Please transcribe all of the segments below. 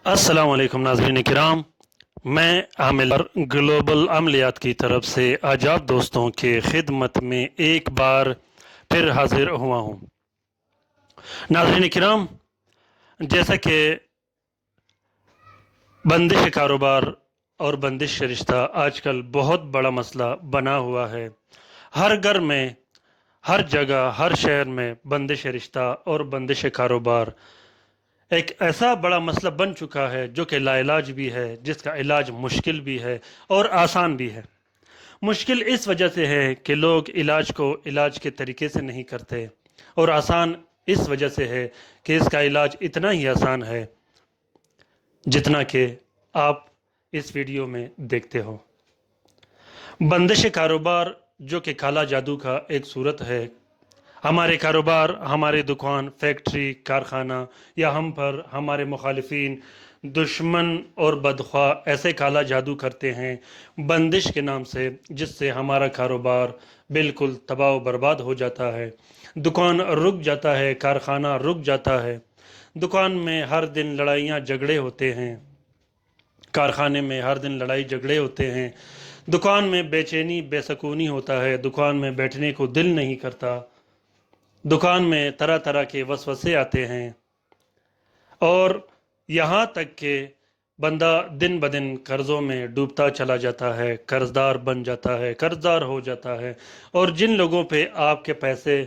अस्सलाम वालेकुम नाज़रीन किराम। मैं आमिल ग्लोबल अमलियात की तरफ से आज आप दोस्तों के खिदमत में एक बार फिर हाजिर हुआ हूँ। नाज़रीन किराम, जैसा कि बंदिश कारोबार और बंदिश रिश्ता आजकल बहुत बड़ा मसला बना हुआ है। हर घर में, हर जगह, हर शहर में बंदिश रिश्ता और बंदिश कारोबार एक ऐसा बड़ा मसला बन चुका है जो कि लाइलाज भी है, जिसका इलाज मुश्किल भी है और आसान भी है। मुश्किल इस वजह से है कि लोग इलाज को इलाज के तरीके से नहीं करते, और आसान इस वजह से है कि इसका इलाज इतना ही आसान है जितना कि आप इस वीडियो में देखते हो। बंदिश कारोबार जो कि काला जादू का एक सूरत है। हमारे कारोबार, हमारे दुकान, फैक्ट्री, कारखाना या हम पर हमारे मुखालिफिन, दुश्मन और बदख्वाह ऐसे काला जादू करते हैं बंदिश के नाम से, जिससे हमारा कारोबार बिल्कुल तबाह बर्बाद हो जाता है। दुकान रुक जाता है, कारखाना रुक जाता है। दुकान में हर दिन लड़ाइयाँ झगड़े होते हैं, कारखाने में हर दिन लड़ाई झगड़े होते हैं। दुकान में बेचैनी बेसकूनी होता है, दुकान में बैठने को दिल नहीं करता। दुकान में तरह तरह के वसवसे आते हैं, और यहाँ तक कि बंदा दिन ब दिन कर्ज़ों में डूबता चला जाता है, कर्ज़दार बन जाता है, कर्ज़दार हो जाता है। और जिन लोगों पे आपके पैसे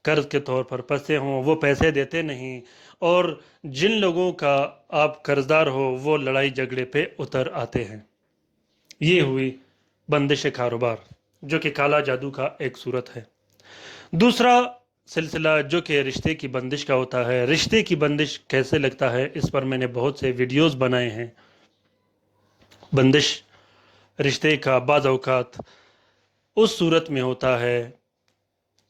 कर्ज़ के तौर पर फंसे हों वो पैसे देते नहीं, और जिन लोगों का आप कर्ज़दार हो वो लड़ाई झगड़े पे उतर आते हैं। ये हुई बंदिश कारोबार जो कि काला जादू का एक सूरत है। दूसरा सिलसिला जो कि रिश्ते की बंदिश का होता है। रिश्ते की बंदिश कैसे लगता है, इस पर मैंने बहुत से वीडियोस बनाए हैं। बंदिश रिश्ते का बाज़ औक़ात उस सूरत में होता है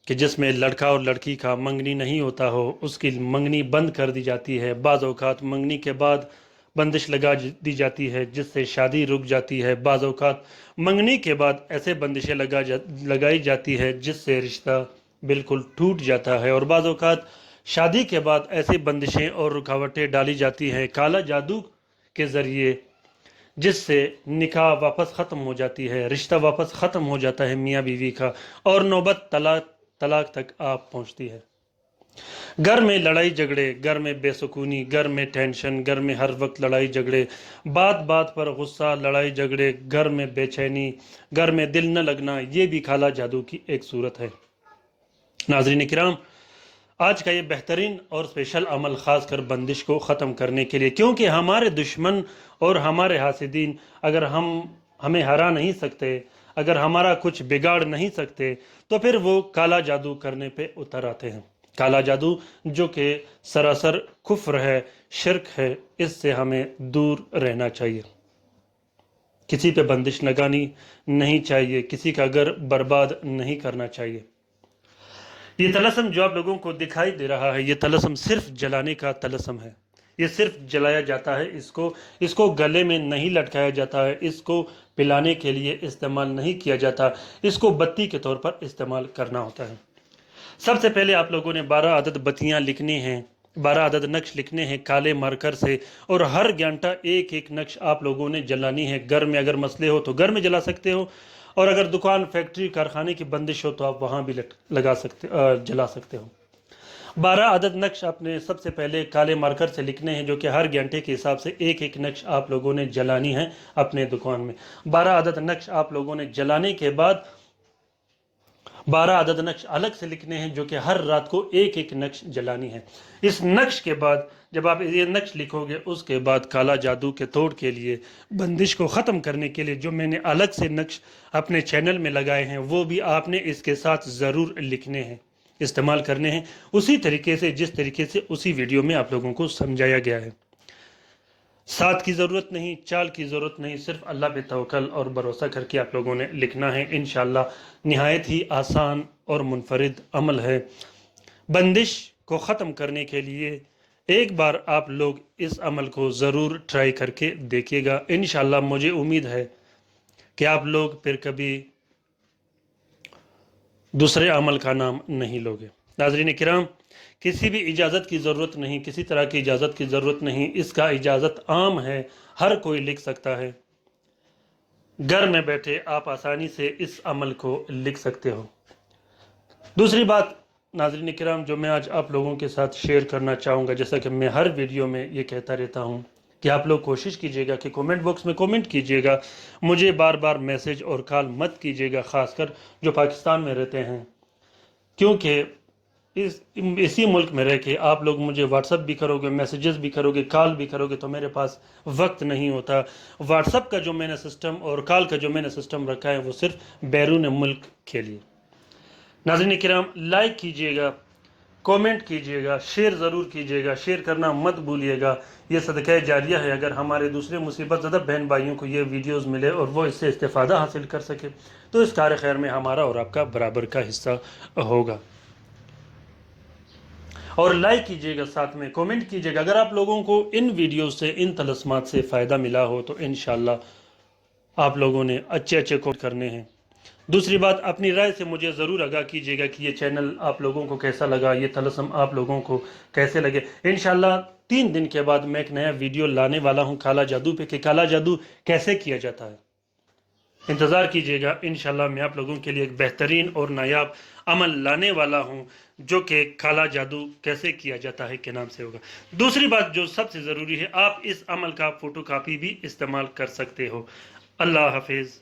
कि जिसमें लड़का और लड़की का मंगनी नहीं होता हो, उसकी मंगनी बंद कर दी जाती है। बाज़ औक़ात मंगनी के बाद बंदिश लगा दी जाती है जिससे शादी रुक जाती है। बाज़ औक़ात मंगनी के बाद ऐसे बंदिशें लगाई जाती है जिससे रिश्ता बिल्कुल टूट जाता है। और बाज़ औक़ात शादी के बाद ऐसी बंदिशें और रुकावटें डाली जाती हैं काला जादू के ज़रिए, जिससे निकाह वापस ख़त्म हो जाती है, रिश्ता वापस ख़त्म हो जाता है मियाँ बीवी का, और नौबत तलाक तक आप पहुँचती है। घर में लड़ाई झगड़े, घर में बेसुकूनी, घर में टेंशन, घर में हर वक्त लड़ाई झगड़े, बात बात पर गुस्सा, लड़ाई झगड़े, घर में बेचैनी, घर में दिल न लगना, ये भी काला जादू की एक सूरत है। नाज़रीन किराम, आज का ये बेहतरीन और स्पेशल अमल ख़ास कर बंदिश को ख़त्म करने के लिए, क्योंकि हमारे दुश्मन और हमारे हासिदीन अगर हमें हरा नहीं सकते, अगर हमारा कुछ बिगाड़ नहीं सकते, तो फिर वो काला जादू करने पे उतर आते हैं। काला जादू जो कि सरासर कुफ्र है, शिरक है, इससे हमें दूर रहना चाहिए। किसी पे बंदिश लगानी नहीं चाहिए, किसी का घर बर्बाद नहीं करना चाहिए। ये तलस्म जो आप लोगों को दिखाई दे रहा है, ये तलस्म सिर्फ जलाने का तलस्म है। ये सिर्फ जलाया जाता है, इसको गले में नहीं लटकाया जाता है, इसको पिलाने के लिए इस्तेमाल नहीं किया जाता, इसको बत्ती के तौर पर इस्तेमाल करना होता है। सबसे पहले आप लोगों ने 12 अदद बत्तियां लिखनी हैं, 12 अदद नक्श लिखने हैं काले मार्कर से, और हर घंटा एक एक नक्श आप लोगों ने जलानी है। घर में अगर मसले हो तो घर में जला सकते हो, और अगर दुकान, फैक्ट्री, कारखाने की बंदिश हो तो आप वहाँ भी जला सकते हो। 12 अदद नक्श आपने सबसे पहले काले मार्कर से लिखने हैं, जो कि हर घंटे के हिसाब से एक एक नक्श आप लोगों ने जलानी है अपने दुकान में। 12 अदद नक्श आप लोगों ने जलाने के बाद 12 अदद नक्श अलग से लिखने हैं, जो कि हर रात को एक एक नक्श जलानी है। इस नक्श के बाद जब आप ये नक्श लिखोगे, उसके बाद काला जादू के तोड़ के लिए, बंदिश को ख़त्म करने के लिए जो मैंने अलग से नक्श अपने चैनल में लगाए हैं, वो भी आपने इसके साथ ज़रूर लिखने हैं, इस्तेमाल करने हैं, उसी तरीके से जिस तरीके से उसी वीडियो में आप लोगों को समझाया गया है। साथ की ज़रूरत नहीं, चाल की ज़रूरत नहीं, सिर्फ अल्लाह पे तवक्ल और भरोसा करके आप लोगों ने लिखना है। इंशाअल्लाह निहायत ही आसान और मुनफरिद अमल है। बंदिश को ख़त्म करने के लिए एक बार आप लोग इस अमल को ज़रूर ट्राई करके देखिएगा। इंशाअल्लाह मुझे उम्मीद है कि आप लोग फिर कभी दूसरे अमल का नाम नहीं लोगे। नाज़रीन किराम, کسی بھی اجازت کی ضرورت نہیں، کسی طرح کی اجازت کی ضرورت نہیں، اس کا اجازت عام ہے، ہر کوئی لکھ سکتا ہے۔ گھر میں بیٹھے آپ آسانی سے اس عمل کو لکھ سکتے ہو۔ دوسری بات ناظرین کرام جو میں آج آپ لوگوں کے ساتھ شیئر کرنا چاہوں گا، جیسا کہ میں ہر ویڈیو میں یہ کہتا رہتا ہوں کہ آپ لوگ کوشش کیجئے گا کہ کومنٹ باکس میں کومنٹ کیجئے گا، مجھے بار بار میسج اور کال مت کیجئے گا، خاص کر جو پاکستان میں رہتے ہیں، کیونکہ اسی ملک میں رہ کے آپ لوگ مجھے واٹس اپ بھی کرو گے، میسیجز بھی کرو گے، کال بھی کرو گے، تو میرے پاس وقت نہیں ہوتا۔ واٹس اپ کا جو میں نے سسٹم اور کال کا جو میں نے سسٹم رکھا ہے وہ صرف بیرون ملک کے لیے۔ ناظرین کرام لائک کیجئے گا، کومنٹ کیجئے گا، شیئر ضرور کیجئے گا، شیئر کرنا مت بھولیے گا۔ یہ صدقہ جاریہ ہے، اگر ہمارے دوسرے مصیبت زدہ بہن بھائیوں کو یہ ویڈیوز ملے اور وہ اس سے استفادہ حاصل کر سکے تو اس کار خیر میں ہمارا اور آپ کا برابر کا حصہ ہوگا۔ اور لائک کیجئے گا، ساتھ میں کومنٹ کیجئے گا۔ اگر آپ لوگوں کو ان ویڈیوز سے، ان طلسمات سے فائدہ ملا ہو تو انشاءاللہ آپ لوگوں نے اچھے کومنٹ کرنے ہیں۔ دوسری بات، اپنی رائے سے مجھے ضرور آگاہ کیجئے گا کہ یہ چینل آپ لوگوں کو کیسا لگا، یہ طلسم آپ لوگوں کو کیسے لگے۔ انشاءاللہ 3 دن کے بعد میں ایک نیا ویڈیو لانے والا ہوں کالا جادو پہ، کہ کالا جادو کیسے کیا جاتا ہے۔ انتظار کیجئے گا، انشاءاللہ میں آپ لوگوں کے لیے ایک بہترین اور نایاب عمل لانے والا ہوں جو کہ کالا جادو کیسے کیا جاتا ہے کے نام سے ہوگا۔ دوسری بات جو سب سے ضروری ہے، آپ اس عمل کا فوٹو کاپی بھی استعمال کر سکتے ہو۔ اللہ حافظ۔